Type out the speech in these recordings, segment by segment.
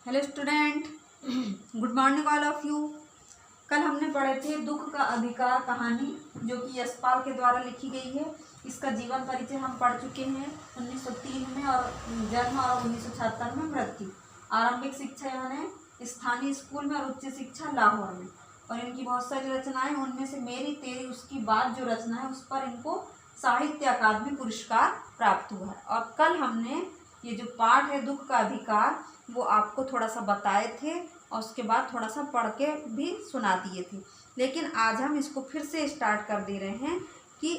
Hello student, good morning all of you. कल हमने पढ़े थे दुख का अधिकार कहानी, जो कि यशपाल के द्वारा लिखी गई है। इसका जीवन परिचय हम पढ़ चुके हैं 1903 में, और जन्म और 1976 में मृत्यु। आरंभिक शिक्षा यानी स्थानीय स्कूल में और उच्च शिक्षा लाहौर में। और इनकी बहुत सारी रचनाएं, उनमें से मेरी तेरी उसकी बात जो रचना है, उस पर इनको साहित्य अकादमी पुरस्कार प्राप्त हुआ है। और कल हमने ये जो पाठ है दुख का अधिकार, वो आपको थोड़ा सा बताए थे और उसके बाद थोड़ा सा पढ़ के भी सुना दिए थे। लेकिन आज हम इसको फिर से स्टार्ट कर दे रहे हैं कि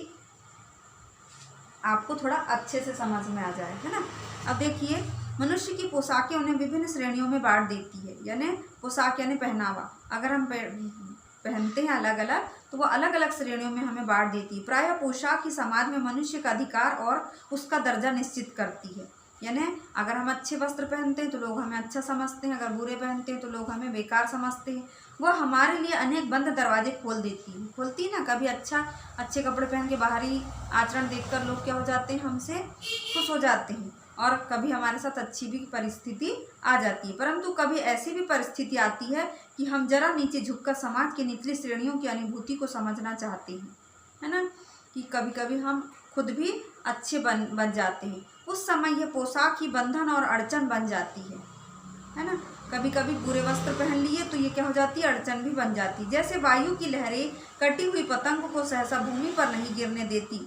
आपको थोड़ा अच्छे से समझ में आ जाए, है ना। अब देखिए, मनुष्य की पोशाकें उन्हें विभिन्न श्रेणियों में बांट देती है। यानी पोशाक यानी पहनावा, अगर हम पहनते हैं अलग अलग, तो वो अलग अलग श्रेणियों में हमें बांट देती है। प्रायः पोशाक ही समाज में मनुष्य का अधिकार और उसका दर्जा निश्चित करती है। यानी अगर हम अच्छे वस्त्र पहनते हैं तो लोग हमें अच्छा समझते हैं, अगर बुरे पहनते हैं तो लोग हमें बेकार समझते हैं। वह हमारे लिए अनेक बंद दरवाजे खोलती है ना। कभी अच्छे कपड़े पहन के बाहरी आचरण देखकर लोग क्या हो जाते हैं, हमसे खुश हो जाते हैं, और कभी हमारे साथ अच्छी भी परिस्थिति आ जाती है। परंतु कभी ऐसी भी परिस्थिति आती है कि हम जरा नीचे झुककर समाज की निचली श्रेणियों की अनुभूति को समझना चाहते हैं, है ना। कि कभी कभी हम खुद भी अच्छे बन जाते हैं। उस समय यह पोशाक ही बंधन और अड़चन बन जाती है ना। कभी कभी बुरे वस्त्र पहन लिए तो ये क्या हो जाती है, अड़चन भी बन जाती है। जैसे वायु की लहरें कटी हुई पतंग को सहसा भूमि पर नहीं गिरने देती।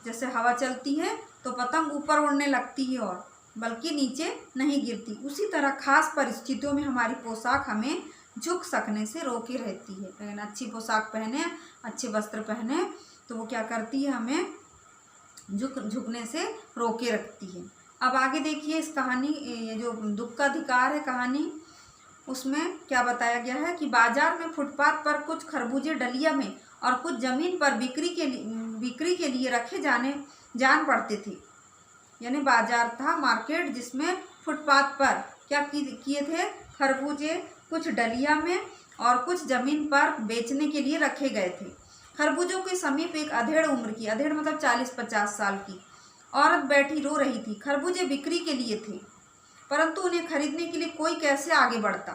जैसे हवा चलती है तो पतंग ऊपर उड़ने लगती है और बल्कि नीचे नहीं गिरती। उसी तरह खास परिस्थितियों में हमारी पोशाक हमें झुक सकने से रोके रहती है। लेकिन अच्छी पोशाक पहने, अच्छे वस्त्र पहने, तो वो क्या करती है, हमें झुकने से रोके रखती है। अब आगे देखिए इस कहानी, ये जो दुख का अधिकार है कहानी, उसमें क्या बताया गया है कि बाजार में फुटपाथ पर कुछ खरबूजे डलिया में और कुछ जमीन पर बिक्री के लिए रखे जान पड़ते थे। यानी बाजार था, मार्केट, जिसमें फुटपाथ पर क्या किए थे, खरबूजे कुछ डलिया में और कुछ जमीन पर बेचने के लिए रखे गए थे। खरबूजों के समीप एक अधेड़ उम्र की, अधेड़ मतलब 40-50 साल की औरत बैठी रो रही थी। खरबूजे बिक्री के लिए थे, परंतु उन्हें खरीदने के लिए कोई कैसे आगे बढ़ता।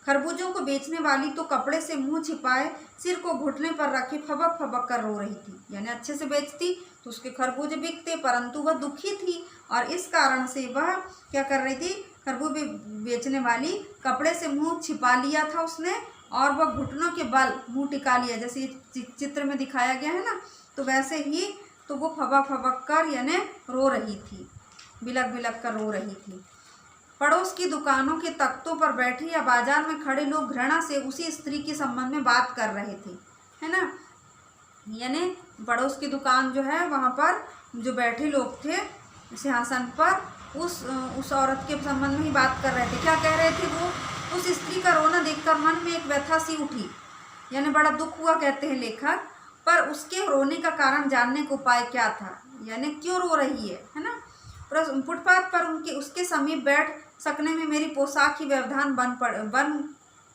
खरबूजों को बेचने वाली तो कपड़े से मुंह छिपाए सिर को घुटने पर रखे फबक फबक कर रो रही थी। यानी अच्छे से बेचती तो उसके खरबूजे बिकते, परंतु वह दुखी थी और इस कारण से वह क्या कर रही थी, खरबूजे बेचने वाली कपड़े से मुंह छिपा लिया था उसने, और वह घुटनों के बल मुंह टिका लिया, जैसे चित्र में दिखाया गया है ना। तो वैसे ही तो वो फबक फबक कर यानी रो रही थी, बिलक बिलक कर रो रही थी। पड़ोस की दुकानों के तख्तों पर बैठे या बाजार में खड़े लोग घृणा से उसी स्त्री के संबंध में बात कर रहे थे, है ना। यानी पड़ोस की दुकान जो है, वहाँ पर जो बैठे लोग थे सिंहासन पर, उस औरत के संबंध में ही बात कर रहे थे। क्या कह रहे थे वो, उस स्त्री का रोना देखकर मन में एक व्यथा सी उठी, यानी बड़ा दुख हुआ कहते हैं लेखक। पर उसके रोने का कारण जानने को उपाय क्या था, यानी क्यों रो रही है ना। फुटपाथ पर उसके समीप बैठ सकने में मेरी पोशाक की व्यवधान बन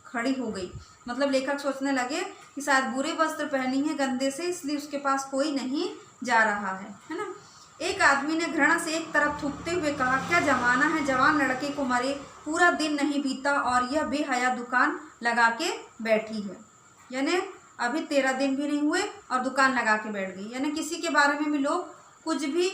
खड़ी हो गई। मतलब लेखक सोचने लगे कि शायद बुरे वस्त्र पहनी है गंदे से, इसलिए उसके पास कोई नहीं जा रहा है ना। एक आदमी ने घृणा से एक तरफ थूकते हुए कहा, क्या जमाना है, जवान लड़के को मरे पूरा दिन नहीं बीता और यह बेहया दुकान लगा के बैठी है। यानी अभी 13 दिन भी नहीं हुए और दुकान लगा के बैठ गई। यानी किसी के बारे में भी लोग कुछ भी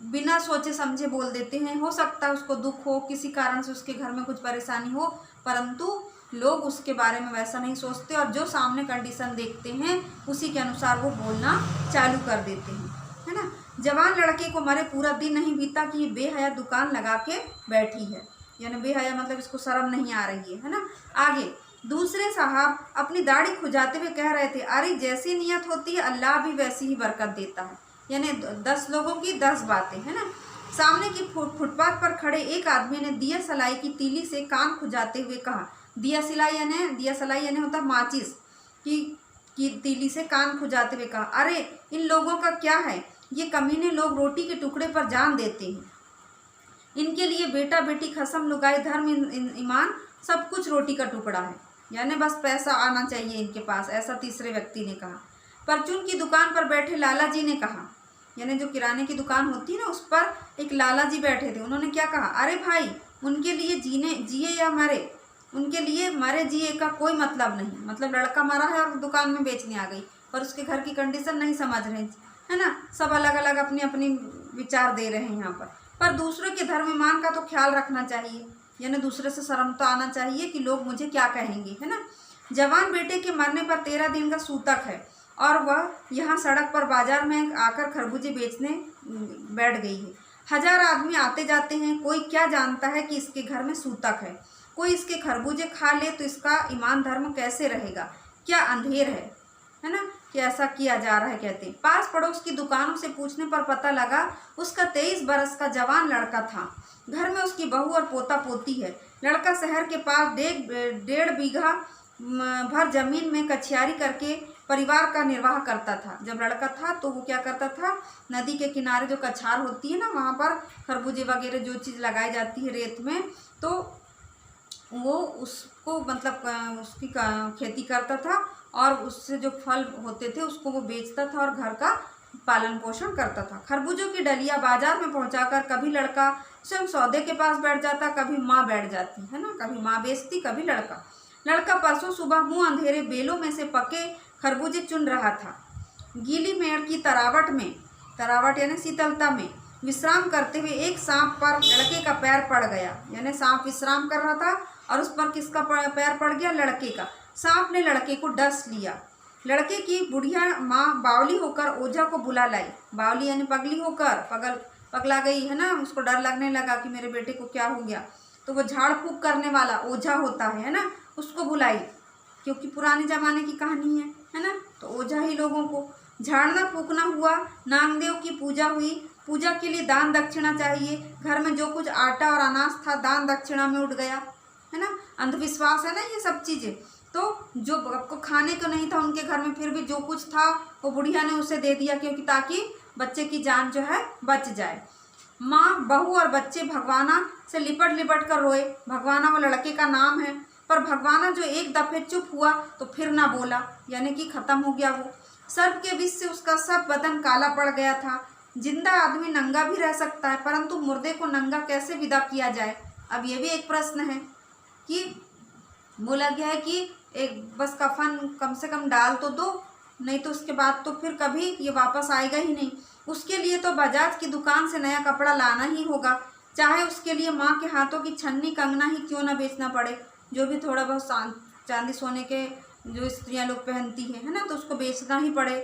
बिना सोचे समझे बोल देते हैं। हो सकता है उसको दुख हो, किसी कारण से उसके घर में कुछ परेशानी हो, परंतु लोग उसके बारे में वैसा नहीं सोचते और जो सामने कंडीशन देखते हैं उसी के अनुसार वो बोलना चालू कर देते हैं, है ना। जवान लड़के को मरे पूरा दिन नहीं बीता कि ये बेहया दुकान लगा के बैठी है। यानी बेहया मतलब इसको शर्म नहीं आ रही है ना। आगे दूसरे साहब अपनी दाढ़ी खुजाते हुए कह रहे थे, अरे जैसी नियत होती है अल्लाह भी वैसी ही बरकत देता है। यानी 10 लोगों की 10 बातें, है ना। सामने की फुटपाथ पर खड़े एक आदमी ने दिया सलाई की तीली से कान खुजाते हुए कहा, दिया सलाई यानी होता माचिस की तीली से कान खुजाते हुए कहा, अरे इन लोगों का क्या है, ये कमीने लोग रोटी के टुकड़े पर जान देते हैं। इनके लिए बेटा बेटी खसम लुगाई धर्म ईमान सब कुछ रोटी का टुकड़ा है। यानी बस पैसा आना चाहिए इनके पास, ऐसा तीसरे व्यक्ति ने कहा। परचून की दुकान पर बैठे लाला जी ने कहा, यानी जो किराने की दुकान होती है ना, उस पर एक लाला जी बैठे थे। उन्होंने क्या कहा, अरे भाई उनके लिए जिए या मरे, उनके लिए मरे जिए का कोई मतलब नहीं। मतलब लड़का मरा है और दुकान में बेचने आ गई, पर उसके घर की कंडीशन नहीं समझ रहे, है ना। सब अलग अलग अपनी अपनी विचार दे रहे हैं यहाँ पर दूसरों के धर्म ईमान का तो ख्याल रखना चाहिए, यानी दूसरे से शर्म तो आना चाहिए कि लोग मुझे क्या कहेंगे, है ना। जवान बेटे के मरने पर 13 दिन का सूतक है और वह यहाँ सड़क पर बाजार में आकर खरबूजे बेचने बैठ गई है। 1000 आदमी आते जाते हैं, कोई क्या जानता है कि इसके घर में सूतक है। कोई इसके खरबूजे खा ले तो इसका ईमान धर्म कैसे रहेगा, क्या अंधेर है ना, कि ऐसा किया जा रहा है। कहते हैं पास पड़ोस की दुकानों से पूछने पर पता लगा उसका 23 बरस का जवान लड़का था। घर में उसकी बहू और पोता पोती है। लड़का शहर के पास 1.5 बीघा भर जमीन में कछियारी करके परिवार का निर्वाह करता था। जब लड़का था तो वो क्या करता था, नदी के किनारे जो कछार होती है ना, वहाँ पर खरबूजे वगैरह जो चीज़ लगाई जाती है रेत में, तो वो उसको मतलब उसकी खेती करता था और उससे जो फल होते थे उसको वो बेचता था और घर का पालन पोषण करता था। खरबूजों की डलिया बाजार में पहुंचाकर कभी लड़का स्वयं सौदे के पास बैठ जाता, कभी माँ बैठ जाती, है ना, कभी माँ बेचती, कभी लड़का परसों सुबह मुंह अंधेरे बेलों में से पके खरबूजे चुन रहा था। गीली मेड़ की तरावट यानी शीतलता में विश्राम करते हुए एक सांप पर लड़के का पैर पड़ गया। यानी सांप विश्राम कर रहा था और उस पर किसका पैर पड़ गया, लड़के का। सांप ने लड़के को डस लिया। लड़के की बुढ़िया माँ बावली होकर ओझा को बुला लाई। बावली यानी पगली होकर पगला गई, है ना, उसको डर लगने लगा कि मेरे बेटे को क्या हो गया, तो वो झाड़ फूक करने वाला ओझा होता है ना, उसको बुलाई, क्योंकि पुराने ज़माने की कहानी है ना, तो ओझा ही लोगों को झाड़ना फूकना हुआ। नागदेव की पूजा हुई। पूजा के लिए दान दक्षिणा चाहिए। घर में जो कुछ आटा और अनाज था दान दक्षिणा में उठ गया, है ना। अंधविश्वास है ना ये सब चीज़ें। तो जो आपको खाने को नहीं था उनके घर में, फिर भी जो कुछ था वो बुढ़िया ने उसे दे दिया, क्योंकि ताकि बच्चे की जान जो है बच जाए। माँ, बहू और बच्चे भगवाना से लिपट कर रोए। भगवाना वो लड़के का नाम है, पर भगवाना जो एक दफे चुप हुआ तो फिर ना बोला, यानी कि खत्म हो गया वो। सर्प के विष से उसका सब बदन काला पड़ गया था। जिंदा आदमी नंगा भी रह सकता है, परंतु मुर्दे को नंगा कैसे विदा किया जाए। अब ये भी एक प्रश्न है कि बोला गया है कि एक बस कफन कम से कम डाल तो दो, नहीं तो उसके बाद तो फिर कभी ये वापस आएगा ही नहीं। उसके लिए तो बजाज की दुकान से नया कपड़ा लाना ही होगा, चाहे उसके लिए माँ के हाथों की छन्नी कंगना ही क्यों ना बेचना पड़े। जो भी थोड़ा बहुत चांदी सोने के जो स्त्रियाँ लोग पहनती हैं, है ना, तो उसको बेचना ही पड़े।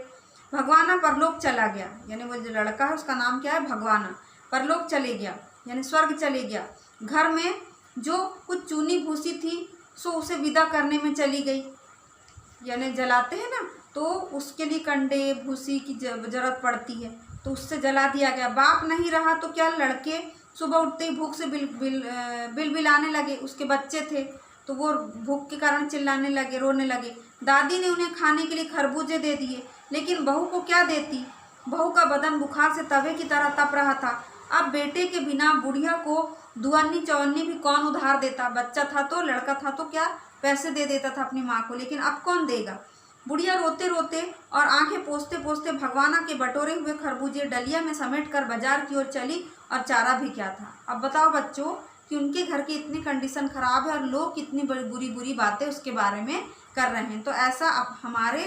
भगवाना परलोक चला गया, यानी वो जो लड़का है उसका नाम क्या है, भगवाना। परलोक चले गया यानी स्वर्ग चले गया। घर में जो कुछ चूनी भूसी थी सो उसे विदा करने में चली गई, यानी जलाते हैं ना, तो उसके लिए कंडे भूसी की जरूरत पड़ती है, तो उससे जला दिया गया। बाप नहीं रहा तो क्या, लड़के सुबह उठते ही भूख से बिलबिलाने लगे। उसके बच्चे थे तो वो भूख के कारण चिल्लाने लगे, रोने लगे। दादी ने उन्हें खाने के लिए खरबूजे दे दिए, लेकिन बहू को क्या देती। बहू का बदन बुखार से तवे की तरह तप रहा था। अब बेटे के बिना बुढ़िया को दुअन्नी चौन्नी भी कौन उधार देता। बच्चा था तो, लड़का था तो क्या पैसे दे देता था अपनी माँ को, लेकिन अब कौन देगा। बुढ़िया रोते रोते और आंखें पोंछते पोंछते भगवाना के बटोरे हुए खरबूजे डलिया में समेट कर बाजार की ओर चली, और चारा भी क्या था। अब बताओ बच्चों कि उनके घर की इतनी कंडीशन खराब है और लोग कितनी बुरी बुरी बातें उसके बारे में कर रहे हैं। तो ऐसा अब हमारे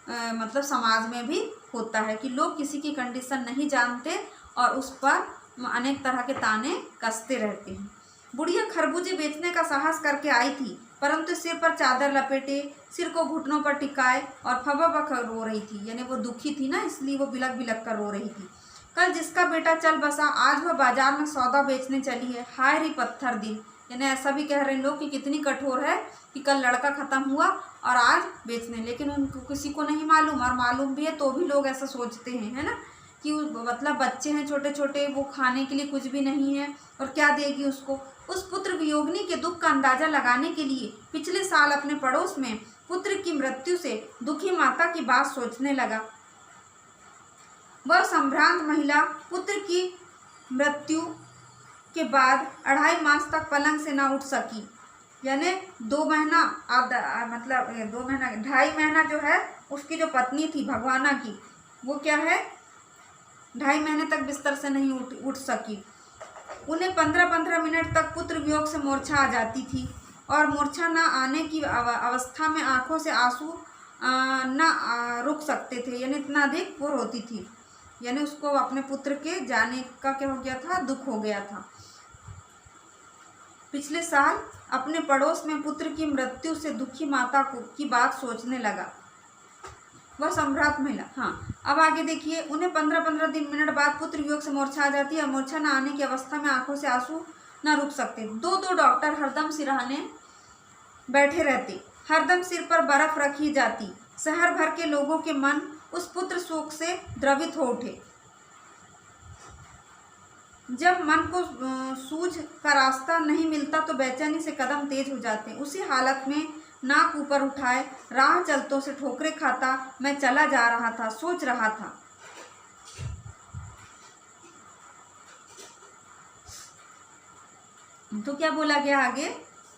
मतलब समाज में भी होता है कि लोग किसी की कंडीशन नहीं जानते और उस पर अनेक तरह के ताने कसते रहते हैं। बुढ़िया खरबूजे बेचने का साहस करके आई थी, परंतु सिर पर चादर लपेटे, सिर को घुटनों पर टिकाए और फबक रो रही थी, यानी वो दुखी थी ना, इसलिए वो बिलक बिलक कर रो रही थी। कल जिसका बेटा चल बसा, आज वह बाजार में सौदा बेचने चली है। हाय रे पत्थर दिल, यानी ऐसा भी कह रहे हैं लोग कि कितनी कठोर है कि कल लड़का ख़त्म हुआ और आज बेचने, लेकिन उनको किसी को नहीं मालूम, और मालूम भी है तो भी लोग ऐसा सोचते हैं, है ना, कि मतलब बच्चे हैं छोटे छोटे, वो खाने के लिए कुछ भी नहीं है और क्या देगी उसको। उस पुत्र वियोगिनी के दुख का अंदाजा लगाने के लिए पिछले साल अपने पड़ोस में पुत्र की मृत्यु से दुखी माता की बात सोचने लगा। वह संभ्रांत महिला पुत्र की मृत्यु के बाद 2.5 मास तक पलंग से ना उठ सकी, यानी 2 महीना मतलब 2 महीना 2.5 महीना जो है उसकी जो पत्नी थी भगवाना की, वो क्या है 2.5 महीने तक बिस्तर से नहीं उठ सकी। उन्हें 15-15 मिनट तक पुत्र वियोग से मूर्छा आ जाती थी और मूर्छा न आने की अवस्था में आंखों से आंसू न रुक सकते थे, यानी इतना अधिक वो रोती थी, यानी उसको अपने पुत्र के जाने का क्या हो गया था, दुख हो गया था। पिछले साल अपने पड़ोस में पुत्र की मृत्यु से दुखी माता की बात सोचने लगा, वह सम्राट महिला। हाँ, अब आगे देखिए, उन्हें 15-15 मिनट बाद पुत्र वियोग से मूर्छा आ जाती है, मूर्छा न आने की अवस्था में आंखों से आंसू न रुक सकते। 2-2 डॉक्टर हरदम सिरहाने बैठे रहते, हरदम सिर पर बर्फ रखी जाती। शहर भर के लोगों के मन उस पुत्र शोक से द्रवित हो उठे। जब मन को सूझ का रास्ता नहीं मिलता तो बेचैनी से कदम तेज हो जाते हैं। उसी हालत में नाक ऊपर उठाए राह चलतों से ठोकरें खाता मैं चला जा रहा था, सोच रहा था। तो क्या बोला गया आगे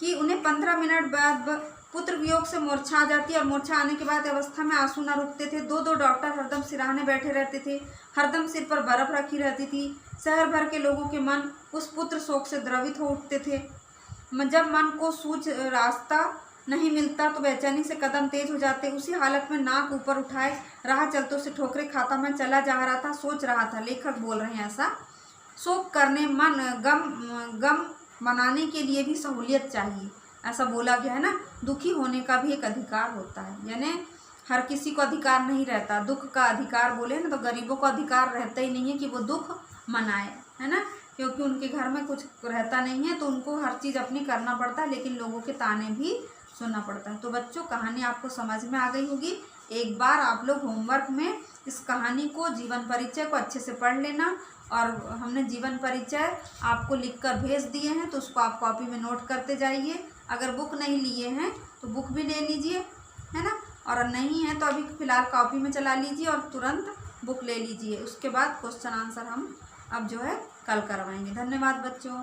कि उन्हें 15 मिनट बाद पुत्र वियोग से मूर्छा आ जाती और मूर्छा आने के बाद अवस्था में आंसू न रुकते थे। 2-2 डॉक्टर हरदम सिरहाने बैठे रहते थे, हरदम सिर पर बर्फ रखी रहती थी। शहर भर के लोगों के मन उस पुत्र शोक से द्रवित हो उठते थे। जब मन को सूझ रास्ता नहीं मिलता तो बेचैनी से कदम तेज हो जाते। उसी हालत में नाक ऊपर उठाए राह चलतों से ठोकरें खाता मैं चला जा रहा था, सोच रहा था। लेखक बोल रहे हैं ऐसा। शोक करने, गम मनाने के लिए भी सहूलियत चाहिए, ऐसा बोला गया है ना। दुखी होने का भी एक अधिकार होता है, यानी हर किसी को अधिकार नहीं रहता। दुख का अधिकार बोले ना तो गरीबों को अधिकार रहता ही नहीं है कि वो दुख मनाए, है ना, क्योंकि उनके घर में कुछ रहता नहीं है तो उनको हर चीज़ अपनी करना पड़ता है, लेकिन लोगों के ताने भी सुनना पड़ता है। तो बच्चों, कहानी आपको समझ में आ गई होगी। एक बार आप लोग होमवर्क में इस कहानी को, जीवन परिचय को अच्छे से पढ़ लेना। और हमने जीवन परिचय आपको लिखकर भेज दिए हैं तो उसको आप कॉपी में नोट करते जाइए। अगर बुक नहीं लिए हैं तो बुक भी ले लीजिए, है ना, और नहीं है तो अभी फ़िलहाल कॉपी में चला लीजिए और तुरंत बुक ले लीजिए। उसके बाद क्वेश्चन आंसर हम अब जो है कल करवाएंगे। धन्यवाद बच्चों।